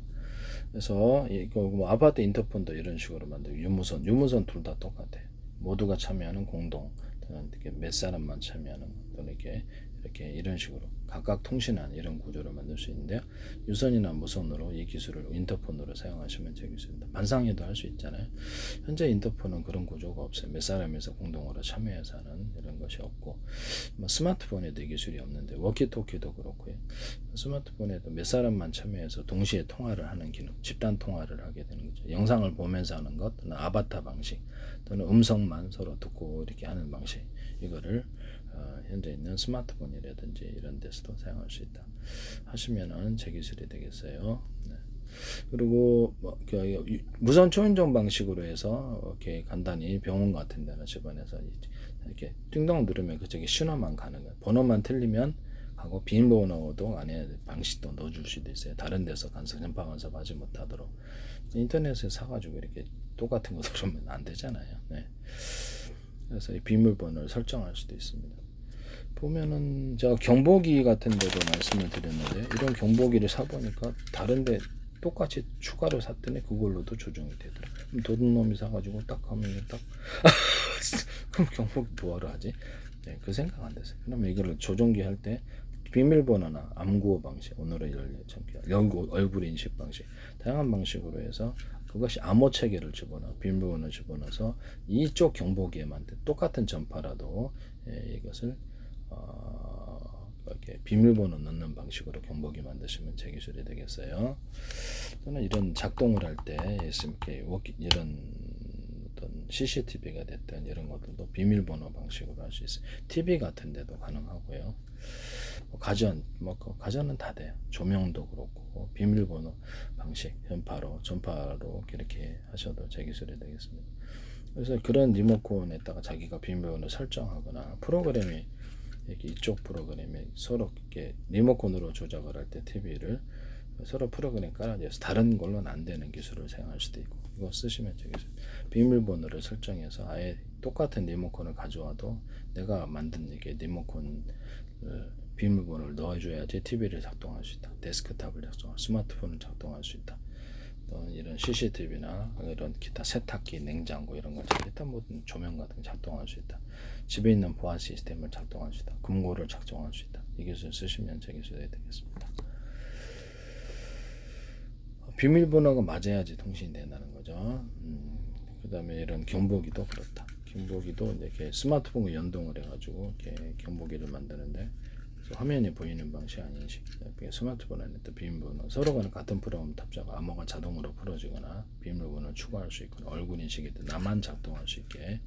그래서 이거 뭐 아파트 인터폰도 이런 식으로 만들고 유무선 둘 다 똑같아요. 모두가 참여하는 공동 이렇게 몇 사람만 참여하는 또는 이렇게 이런 식으로 각각 통신한 이런 구조를 만들 수 있는데요. 유선이나 무선으로 이 기술을 인터폰으로 사용하시면 제 기술입니다. 반상회도 할 수 있잖아요. 현재 인터폰은 그런 구조가 없어요. 몇 사람에서 공동으로 참여해서 하는 이런 것이 없고 스마트폰에도 이 기술이 없는데 워키토키도 그렇고요. 스마트폰에도 몇 사람만 참여해서 동시에 통화를 하는 기능, 집단 통화를 하게 되는 거죠. 영상을 보면서 하는 것 또는 아바타 방식 또는 음성만 서로 듣고 이렇게 하는 방식 이거를 현재 있는 스마트폰이라든지 이런 데서도 사용할 수 있다 하시면은 제 기술이 되겠어요. 네. 그리고 무선 초인종 방식으로 해서 이렇게 간단히 병원 같은 데나 집안에서 이렇게 띵동 누르면 그쪽에 신호만 가는 거예요. 번호만 틀리면 하고 비밀번호도 안에 방식도 넣어줄 수도 있어요. 다른 데서 전파 간섭하지 못하도록 인터넷에 사가지고 이렇게 똑같은 거 들으면 안 되잖아요. 네. 그래서 이 비밀번호를 설정할 수도 있습니다. 보면은 제가 경보기 같은 데도 말씀을 드렸는데 이런 경보기를 사보니까 다른데 똑같이 추가로 샀더니 그걸로도 조정이 되더라고요. 그럼 도둑놈이 사가지고 딱 하면 딱 그럼 경보기 뭐하러 하지? 네, 그 생각 안 됐어요. 그러면 이거를 조종기 할 때 비밀번호나 암구호 방식, 오늘의 열려 참기, 얼굴 인식 방식, 다양한 방식으로 해서 그것이 암호 체계를 비밀번호를 집어넣어서 이쪽 경보기에만 똑같은 전파라도 이것을 이렇게 비밀번호 넣는 방식으로 경보기 만드시면 제 기술이 되겠어요. 또는 이런 작동을 할 때 이런 어떤 CCTV가 됐든 이런 것들도 비밀번호 방식으로 할 수 있어요. TV 같은 데도 가능하고요. 가전은 다 돼요. 조명도 그렇고 비밀번호 방식 전파로 이렇게 하셔도 제 기술이 되겠습니다. 그래서 그런 리모컨에다가 자기가 비밀번호 설정하거나 프로그램이 이쪽 프로그램에 서로 이렇게 리모컨으로 조작을 할 때 TV를 서로 프로그램 깔아줘서 다른 걸로는 안 되는 기술을 사용할 수도 있고, 이거 쓰시면 되겠어요. 비밀번호를 설정해서 아예 똑같은 리모컨을 가져와도 내가 만든 이게 리모컨 비밀번호를 넣어줘야지 TV를 작동할 수 있다. 데스크탑을 스마트폰을 작동할 수 있다. 또 이런 CCTV나 이런 기타 세탁기, 냉장고 이런 걸 일단 모든 조명 같은 거 작동할 수 있다. 집에 있는 보안 시스템을 작동할 수 있다. 금고를 작동할 수 있다. 이 기술 쓰시면 제 기술이 되겠습니다. 비밀번호가 맞아야지 통신이 된다는 거죠. 그 다음에 이런 경보기도 그렇다. 경보기도 이렇게 스마트폰과 연동을 해가지고 이렇게 경보기를 만드는데, 화면에 보이는 방식 인식, 스마트폰 안에 또 비밀번호 서로 간에 같은 프로그램 탑재하고 암호가 자동으로 풀어지거나 비밀번호를 추가할 수 있거나 얼굴 인식이 나만 작동할 수 있게,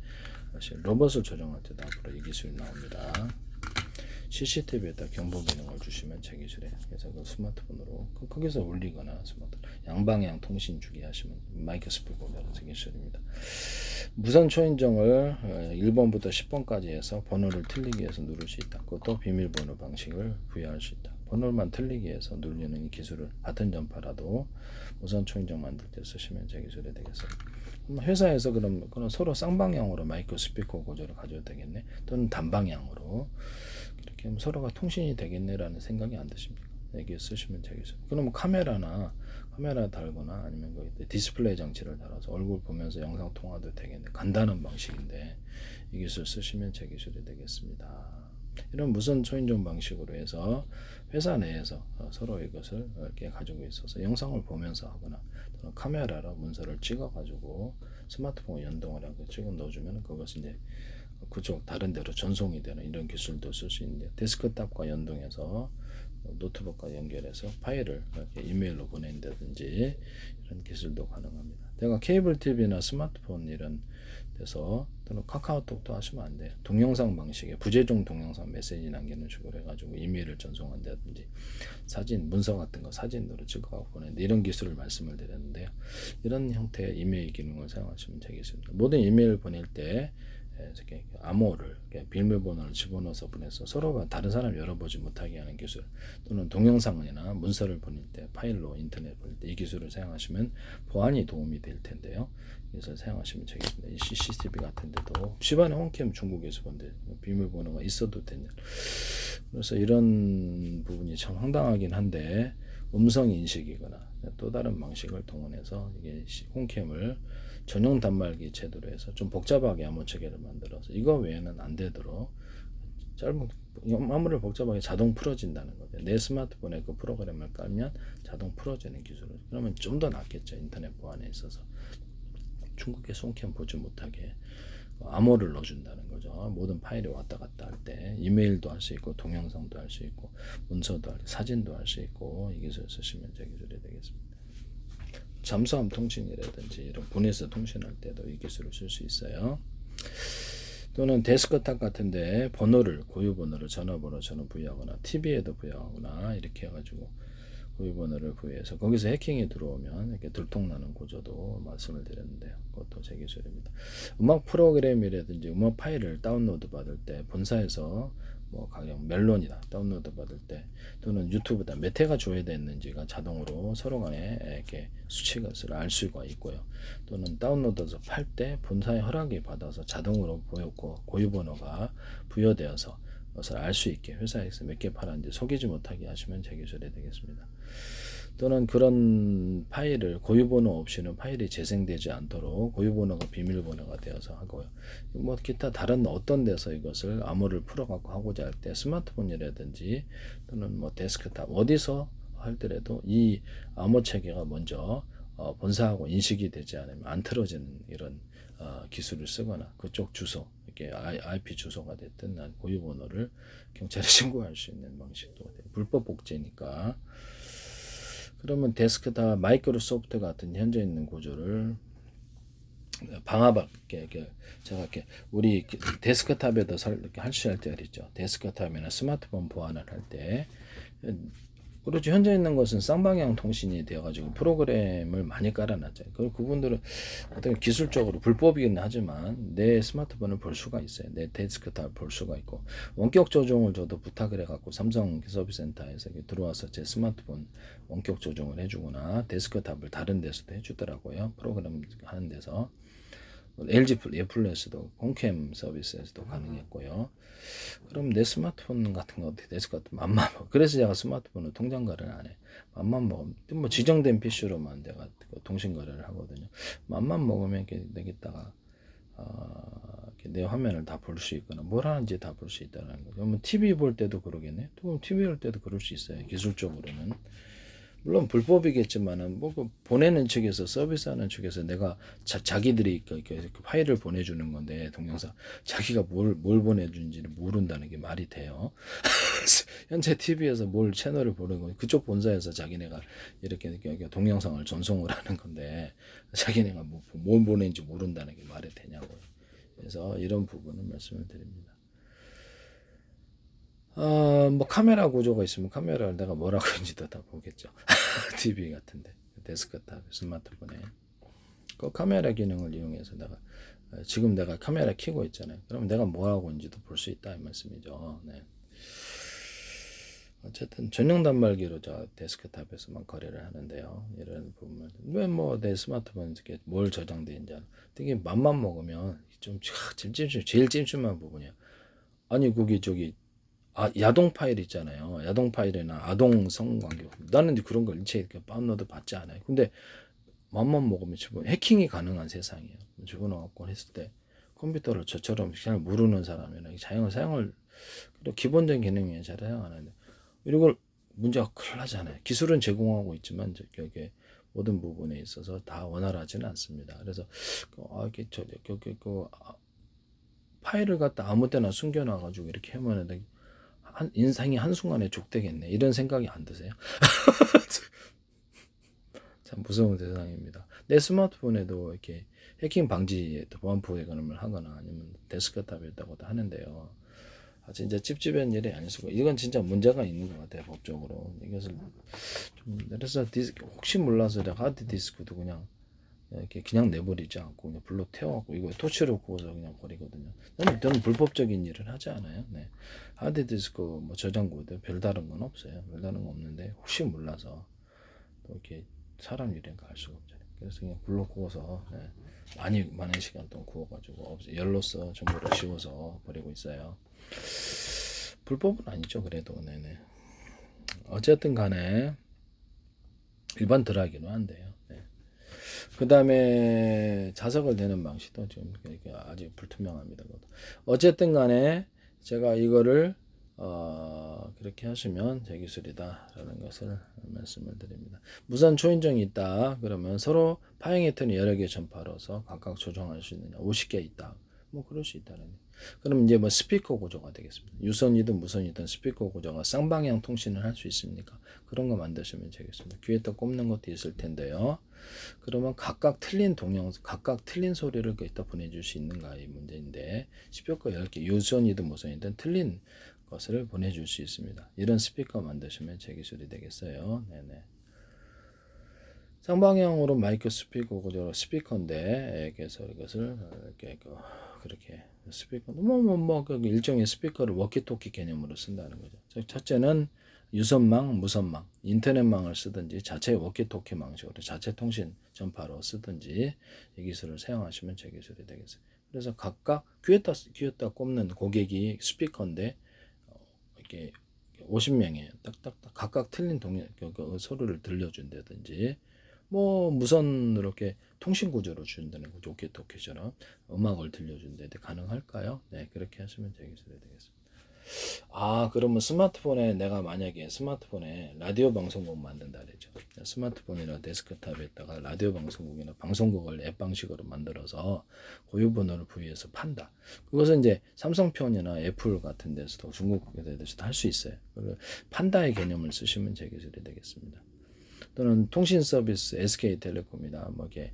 사실 로봇을 조정할 때도 앞으로 이 기술이 나옵니다. CCTV에다 경보 기능을 주시면 제 기술에, 그래서 그 스마트폰으로 거기서 울리거나 양방향 통신 주기 하시면 마이크 스피커로 제 기술입니다. 무선 초인종을 1번부터 10번까지 해서 번호를 틀리기 위해서 누를 수 있다. 그것도 비밀번호 방식을 부여할 수 있다. 번호만 틀리기 위해서 누르는 이 기술을 같은 전파라도 무선 초인종 만들 때 쓰시면 제 기술이 되겠습니다. 회사에서 그럼 서로 쌍방향으로 마이크 스피커 구조를 가져도 되겠네, 또는 단방향으로 이렇게 하면 서로가 통신이 되겠네라는 생각이 안 드십니까? 여기에 쓰시면 되겠어요. 그럼 카메라 달거나 아니면 디스플레이 장치를 달아서 얼굴 보면서 영상 통화도 되겠네. 간단한 방식인데 이 기술 쓰시면 제 기술이 되겠습니다. 이런 무선 초인종 방식으로 해서 회사 내에서 서로 이것을 이렇게 가지고 있어서 영상을 보면서 하거나 또는 카메라로 문서를 찍어 가지고 스마트폰 연동을 하고 찍어 넣어주면 그것이 이제 그쪽 다른 데로 전송이 되는 이런 기술도 쓸 수 있는데, 데스크탑과 연동해서 노트북과 연결해서 파일을 이렇게 이메일로 보낸다든지 이런 기술도 가능합니다. 내가 케이블 TV나 스마트폰 이런 데서 또는 카카오톡도 하시면 안 돼요. 동영상 방식의 부재중 동영상 메시지 남기는 식으로 해가지고 이메일을 전송한다든지 사진, 문서 같은 거 사진으로 찍어가고 보내는데, 이런 기술을 말씀을 드렸는데요. 이런 형태의 이메일 기능을 사용하시면 되겠습니다. 모든 이메일 보낼 때 이렇게 암호를 비밀번호를 집어넣어서 보내서 서로가 다른 사람 열어보지 못하게 하는 기술, 또는 동영상이나 문서를 보낼 때 파일로 인터넷 보낼 때 이 기술을 사용하시면 보안이 도움이 될 텐데요. 그래서 사용하시면 되겠습니다. 이 CCTV 같은 데도 집안에 홈캠 중국에서 본데 비밀번호가 있어도 되는, 그래서 이런 부분이 참 황당하긴 한데 음성 인식이거나 또 다른 방식을 동원해서 이게 홈캠을 전용 단말기 제도로 해서 좀 복잡하게 암호 체계를 만들어서 이거 외에는 안 되도록 암호를 복잡하게 자동 풀어진다는 거죠. 내 스마트폰에 그 프로그램을 깔면 자동 풀어지는 기술을, 그러면 좀 더 낫겠죠. 인터넷 보안에 있어서 중국의 홈캠 보지 못하게 암호를 넣어준다는 거죠. 모든 파일이 왔다 갔다 할 때 이메일도 할 수 있고 동영상도 할 수 있고 문서도 사진도 할 수 있고, 이 기술 쓰시면 제 기술이 되겠습니다. 잠수함 통신이라든지 이런 분해서 통신할 때도 이 기술을 쓸 수 있어요. 또는 데스크탑 같은데 고유 번호를 전화번호처럼 부여하거나 TV에도 부여하거나 이렇게 해가지고 고유 번호를 부여해서 거기서 해킹이 들어오면 이렇게 들통나는 구조도 말씀을 드렸는데요. 그것도 제 기술입니다. 음악 프로그램이라든지 음악 파일을 다운로드 받을 때 본사에서 가령 멜론이다 다운로드 받을 때, 또는 유튜브다 몇 회가 조회됐는지가 자동으로 서로 간에 이렇게 수치것을 알 수가 있고요. 또는 다운로드해서 팔 때 본사의 허락이 받아서 자동으로 고유 번호가 부여되어서 그것을 알 수 있게 회사에서 몇 개 팔았는지 속이지 못하게 하시면 제 기술이 되겠습니다. 또는 그런 파일을 고유번호 없이는 파일이 재생되지 않도록 고유번호가 비밀번호가 되어서 하고요. 기타 다른 어떤 데서 이것을 암호를 풀어갖고 하고자 할 때 스마트폰이라든지 또는 데스크탑 어디서 할더라도 이 암호 체계가 먼저 본사하고 인식이 되지 않으면 안 틀어지는 이런 기술을 쓰거나 그쪽 주소 이렇게 IP 주소가 됐든 난 고유 번호를 경찰에 신고할 수 있는 방식도 돼요. 불법 복제니까. 그러면 데스크탑 마이크로소프트 같은 현재 있는 구조를 방화밖에 제가 이렇게 우리 데스크탑에도 설치할 때 있죠. 데스크탑이나 스마트폰 보안을 할 때 그렇죠. 현재 있는 것은 쌍방향 통신이 되어가지고 프로그램을 많이 깔아놨죠. 그리고 그분들은 어떤 기술적으로 불법이긴 하지만 내 스마트폰을 볼 수가 있어요. 내 데스크탑을 볼 수가 있고 원격 조종을 저도 부탁을 해갖고 삼성 서비스센터에서 들어와서 제 스마트폰 원격 조종을 해주거나 데스크탑을 다른 데서도 해주더라고요. 프로그램 하는 데서. LG 애플에서도 홈캠 서비스에서도 가능했고요. 그럼 내 스마트폰 같은 거 데스크탑 맘만 먹어. 그래서 제가 스마트폰을 통장 거래를 안 해. 맘만 먹으면 뭐 지정된 PC로만 내가 통신 거래를 하거든요. 맘만 먹으면 이렇게 내겠다가 이렇게 내 화면을 다 볼 수 있거나 뭘 하는지 다 볼 수 있다는 거. 그러면 TV 볼 때도 그러겠네. 또 TV 볼 때도 그럴 수 있어요. 기술적으로는. 물론 불법이겠지만은 뭐 그 보내는 측에서 서비스하는 측에서 내가 자기들이 그 파일을 보내주는 건데 동영상 자기가 뭘 보내준지를 모른다는 게 말이 돼요. 현재 TV에서 뭘 채널을 보는 거 그쪽 본사에서 자기네가 이렇게 동영상을 전송을 하는 건데 자기네가 뭘 보내는지 모른다는 게 말이 되냐고요. 그래서 이런 부분을 말씀을 드립니다. 뭐 카메라 구조가 있으면 카메라를 내가 뭐라고 했는지도 다 보겠죠. TV 같은데 데스크탑 스마트폰에 그 카메라 기능을 이용해서 지금 내가 카메라 켜고 있잖아요. 그럼 내가 뭐 하고 있는지도 볼 수 있다 이 말씀이죠. 네. 어쨌든 전용 단말기로 저 데스크탑에서만 거래를 하는데요. 이런 부분 왜 뭐 내 스마트폰 이렇게 뭘 저장돼 있는지 되게 맘만 먹으면 좀 제일 찜찜한 부분이야. 아니 저기 야동 파일 있잖아요. 야동 파일이나 아동 성관계. 나는 그런 걸 일체 이렇게 다운로드 받지 않아요. 근데 맘만 먹으면 해킹이 가능한 세상이에요. 집어넣고 했을 때 컴퓨터를 저처럼 잘 모르는 사람이나 사용을 기본적인 기능에 잘 사용 안 하는데 이걸 문제가 큰일 나잖아요. 기술은 제공하고 있지만 이게 모든 부분에 있어서 다 원활하지는 않습니다. 그래서 이렇게 파일을 갖다 아무 때나 숨겨놔가지고 이렇게 하면 인생이 한순간에 족되겠네. 이런 생각이 안 드세요? 참 무서운 세상입니다. 내 스마트폰에도 이렇게 해킹 방지 보안 프로그램을 하거나 아니면 데스크탑에다가도 하는데요. 진짜 찝찝한 일이 아닐 수가. 이건 진짜 문제가 있는 것 같아요. 법적으로. 이것을 그래서 혹시 몰라서 하드 디스크도 이렇게 그냥 내버리지 않고 그냥 불로 태워갖고 이거 토치로 구워서 그냥 버리거든요. 저는 불법적인 일을 하지 않아요. 네. 하드디스크 뭐 저장고도 별다른 건 없어요. 별다른 건 없는데 혹시 몰라서 또 이렇게 사람 일인가 할 수가 없잖아요. 그래서 그냥 불로 구워서 많은 시간 동안 구워가지고 열로써 전부를 씌워서 버리고 있어요. 불법은 아니죠. 그래도 네네. 어쨌든 간에 일반 드라이기는 한대요. 네. 그 다음에 자석을 대는 방식도 좀 아직 불투명합니다. 어쨌든 간에 제가 이거를 그렇게 하시면 제 기술이다 라는 것을 말씀을 드립니다. 무선 초인종이 있다 그러면 서로 파행 혜택이 여러 개 전파로서 각각 조정할 수 있느냐 50개 있다 뭐 그럴 수 있다는. 그럼 이제 뭐 스피커 구조가 되겠습니다. 유선이든 무선이든 스피커 구조가 쌍방향 통신을 할 수 있습니까? 그런 거 만드시면 되겠습니다. 귀에다 꼽는 것도 있을 텐데요. 그러면 각각 틀린 각각 틀린 소리를 거기다 보내줄 수 있는가의 문제인데 스피커 10개 유선이든 무선이든 틀린 것을 보내줄 수 있습니다. 이런 스피커 만드시면 제 기술이 되겠어요. 네네. 쌍방향으로 마이크 스피커 구조로 스피커인데 그래서 이것을 이렇게 그렇게 스피커 일종의 스피커를 워키토키 개념으로 쓴다는 거죠. 첫째는 유선망, 무선망, 인터넷망을 쓰든지 자체 워키토키 방식으로 자체 통신 전파로 쓰든지 이 기술을 사용하시면 제 기술이 되겠어요. 그래서 각각 귀에다 꼽는 고객이 스피커인데 이렇게 50명이에요. 딱딱딱 각각 틀린 소리를 들려준다든지 뭐 무선으로 이렇게 통신 구조로 준다는 거죠. 워키토키처럼 음악을 들려준다든지 가능할까요? 네, 그렇게 하시면 제 기술이 되겠습니다. 그러면 스마트폰에 내가 만약에 스마트폰에 라디오 방송국 만든다 그랬죠. 스마트폰이나 데스크탑에다가 라디오 방송국이나 방송국을 앱 방식으로 만들어서 고유번호를 부여해서 판다. 그것은 이제 삼성폰이나 애플 같은 데서도 중국 데서도 할 수 있어요. 판다의 개념을 쓰시면 제 기술이 되겠습니다. 또는 통신 서비스 SK텔레콤이나 뭐 이렇게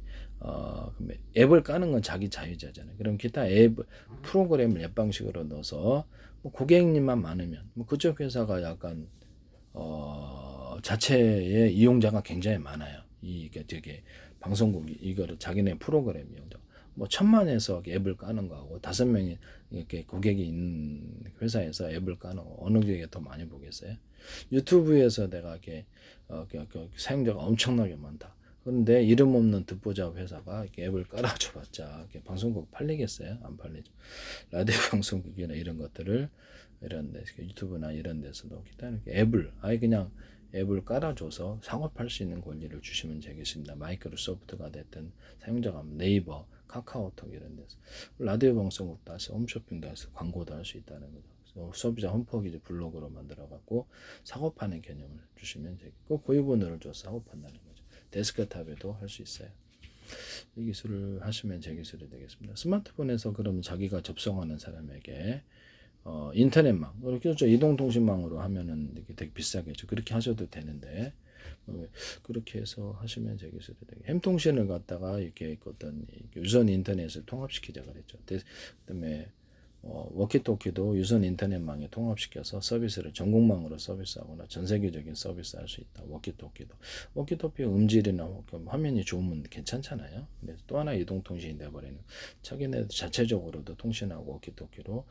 앱을 까는 건 자기 자유자잖아요. 그럼 기타 앱 프로그램을 앱 방식으로 넣어서 뭐 고객님만 많으면 뭐 그쪽 회사가 약간 자체의 이용자가 굉장히 많아요. 이게 되게 방송국이 이거를 자기네 프로그램 이용자 뭐 1,000만에서 앱을 까는 거하고 5명이 이렇게 고객이 있는 회사에서 앱을 까는 거 어느 게 더 많이 보겠어요? 유튜브에서 내가 이렇게 사용자가 엄청나게 많다. 그런데 이름 없는 듣보잡 회사가 이렇게 앱을 깔아줘봤자 이렇게 방송국 팔리겠어요? 안 팔리죠. 라디오 방송국이나 이런 것들을 이런 데 유튜브나 이런 데서도 일단 앱을 아예 그냥 앱을 깔아줘서 상업할 수 있는 권리를 주시면 되겠습니다. 마이크로소프트가 됐든 사용자가 네이버, 카카오톡 이런 데서 라디오 방송국도 할 수, 홈쇼핑도 할 수, 광고도 할 수 있다는 거죠. 소비자 홈페이지 블로그로 만들어 갖고 작업하는 개념을 주시면 되겠고 고유번호를 줘서 작업한다는 거죠. 데스크탑에도 할 수 있어요. 이 기술을 하시면 제 기술이 되겠습니다. 스마트폰에서 그러면 자기가 접속하는 사람에게 인터넷망, 그렇죠. 이동통신망으로 하면은 이렇게 되게 비싸겠죠. 그렇게 하셔도 되는데 그렇게 해서 하시면 제 기술이 되게 햄통신을 갖다가 이렇게 어떤 유선 인터넷을 통합시키자 그랬죠. 그다음에 워키토키도 유선 인터넷망에 통합시켜서 서비스를 전국망으로 서비스하거나 전 세계적인 서비스 할 수 있다. 워키토키 음질이나 화면이 좋으면 괜찮잖아요. 그래서 또 하나 이동통신이 돼버리는 자기네 자체적으로도 통신하고 워키토키로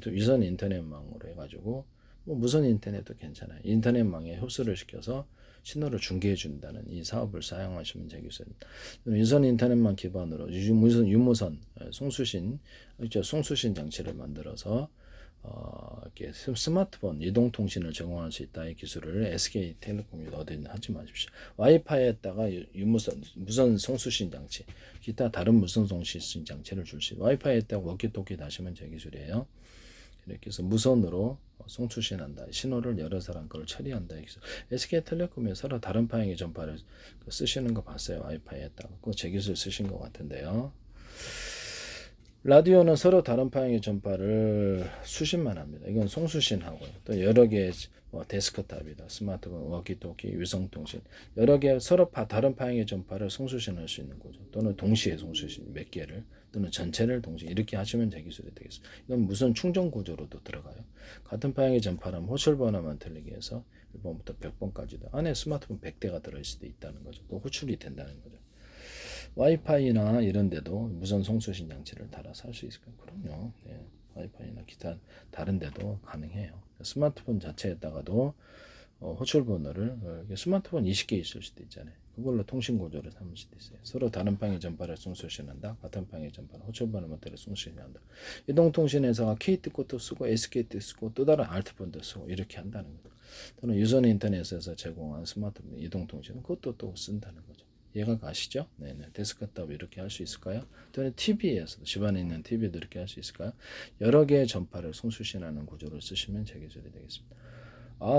유선 인터넷망으로 해가지고 뭐 무선 인터넷도 괜찮아요. 인터넷망에 흡수를 시켜서 신호를 중계해 준다는 이 사업을 사용하시면 되겠습니다. 유선 인터넷망 기반으로 유무선 송수신 장치를 만들어서 이렇게 스마트폰 이동통신을 제공할 수 있다. 이 기술을 SK텔레콤이 어디든 하지 마십시오. 와이파이에다가 무선 송수신 장치, 기타 다른 무선 송수신 장치를 줄 수 있어요. 와이파이에다가 워키토키 다시면 제 기술이에요. 이렇게 해서 무선으로 송출신한다. 신호를 여러 사람 걸 처리한다. SK텔레콤이 서로 다른 방향의 전파를 쓰시는 거 봤어요. 와이파이에다가. 그거 제 기술 쓰신 것 같은데요. 라디오는 서로 다른 방향의 전파를 수신만 합니다. 이건 송수신하고요. 또 여러 개의 데스크탑이다, 스마트폰, 워키토키, 위성통신 여러 개 서로 다른 방향의 전파를 송수신할 수 있는 거죠. 또는 동시에 송수신 몇 개를 또는 전체를 동시에 이렇게 하시면 제 기술이 되겠습니다. 이건 무선 충전 구조로도 들어가요. 같은 방향의 전파라면 호출 번호만 틀리게 해서 1번부터 100번까지도 안에 스마트폰 100대가 들어있을 수도 있다는 거죠. 또 호출이 된다는 거죠. 와이파이나 이런 데도 무선 송수신 장치를 달아서 할 수 있을까요? 그럼요. 네. 와이파이나 기타 다른 데도 가능해요. 스마트폰 자체에다가도 호출 번호를 스마트폰 20개 있을 수도 있잖아요. 그걸로 통신 구조를 삼을 수도 있어요. 서로 다른 방의 전파를 송수신한다. 같은 방의 전파를 호출 번호만 때려 송수신한다. 이동통신회사가 KT 것도 쓰고 SKT 쓰고 또 다른 알트폰도 쓰고 이렇게 한다는 거죠. 또는 유선 인터넷에서 제공한 스마트폰 이동통신 그것도 또 쓴다는 거죠. 얘가 가시죠? 네네. 데스크탑 이렇게 할 수 있을까요? 또는 TV에서도 집안에 있는 TV도 이렇게 할 수 있을까요? 여러 개의 전파를 송수신하는 구조를 쓰시면 제 기술이 되겠습니다.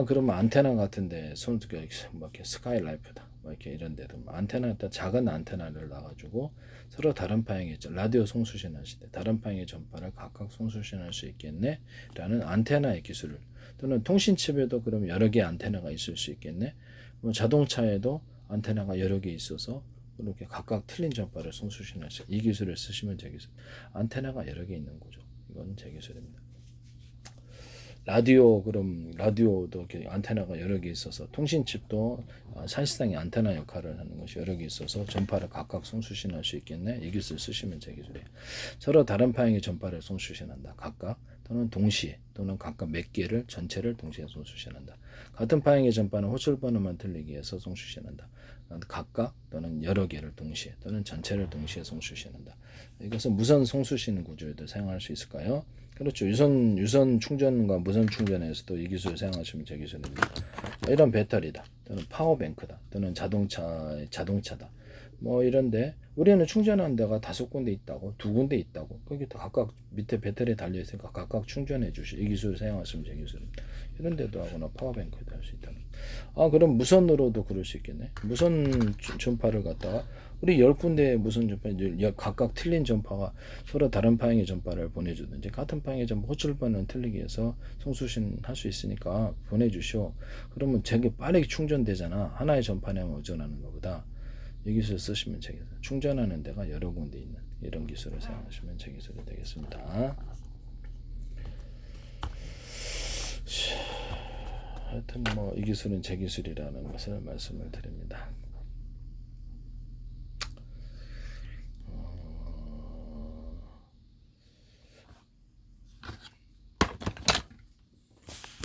그러면 안테나 같은데 뭐 이렇게 스카이라이프다, 뭐 이렇게 이런 데도 안테나 작은 안테나를 놔가지고 서로 다른 방향의 라디오 송수신하실 때 다른 방향의 전파를 각각 송수신할 수 있겠네라는 안테나의 기술을 또는 통신칩에도 그럼 여러 개의 안테나가 있을 수 있겠네. 뭐 자동차에도 안테나가 여러 개 있어서 이렇게 각각 틀린 전파를 송수신할 수 이 기술을 쓰시면 제 기술. 안테나가 여러 개 있는 거죠. 이건 제 기술입니다. 라디오도 이렇게 안테나가 여러 개 있어서 통신칩도 사실상의 안테나 역할을 하는 것이 여러 개 있어서 전파를 각각 송수신할 수 있겠네. 이 기술 쓰시면 제 기술이에요. 서로 다른 방향의 전파를 송수신한다. 각각 또는 동시에 또는 각각 몇 개를 전체를 동시에 송수신한다. 같은 방향의 전파는 호출 번호만 틀리기 위해서 송수신한다. 각각 또는 여러 개를 동시에 또는 전체를 동시에 송수신한다. 이것은 무선 송수신 구조에도 사용할 수 있을까요? 그렇죠. 유선 충전과 무선 충전에서도 이 기술을 사용하시면 제 기술입니다. 이런 배터리다 또는 파워뱅크다 또는 자동차다 뭐 이런데 우리는 충전하는 데가 5군데 있다고, 2군데 있다고. 거기 다 각각 밑에 배터리 달려 있으니까 각각 충전해 주시. 이 기술 사용하시면 제 기술. 이런 데도 하거나 파워뱅크도 할 수 있다는. 아, 그럼 무선으로도 그럴 수 있겠네. 무선 전파를 갖다가 우리 10군데 무선 전파, 각각 틀린 전파가 서로 다른 방향의 전파를 보내주든지 같은 방향의 전파 호출반은 틀리게 해서 송수신 할 수 있으니까 보내주시오. 그러면 되게 빠르게 충전되잖아. 하나의 전파량을 의존하는 것보다. 이 기술 쓰시면 되겠어요. 충전하는 데가 여러 군데 있는 이런 기술을 사용하시면 제 기술이 되겠습니다. 하여튼 뭐 이 기술은 제 기술이라는 것을 말씀을 드립니다.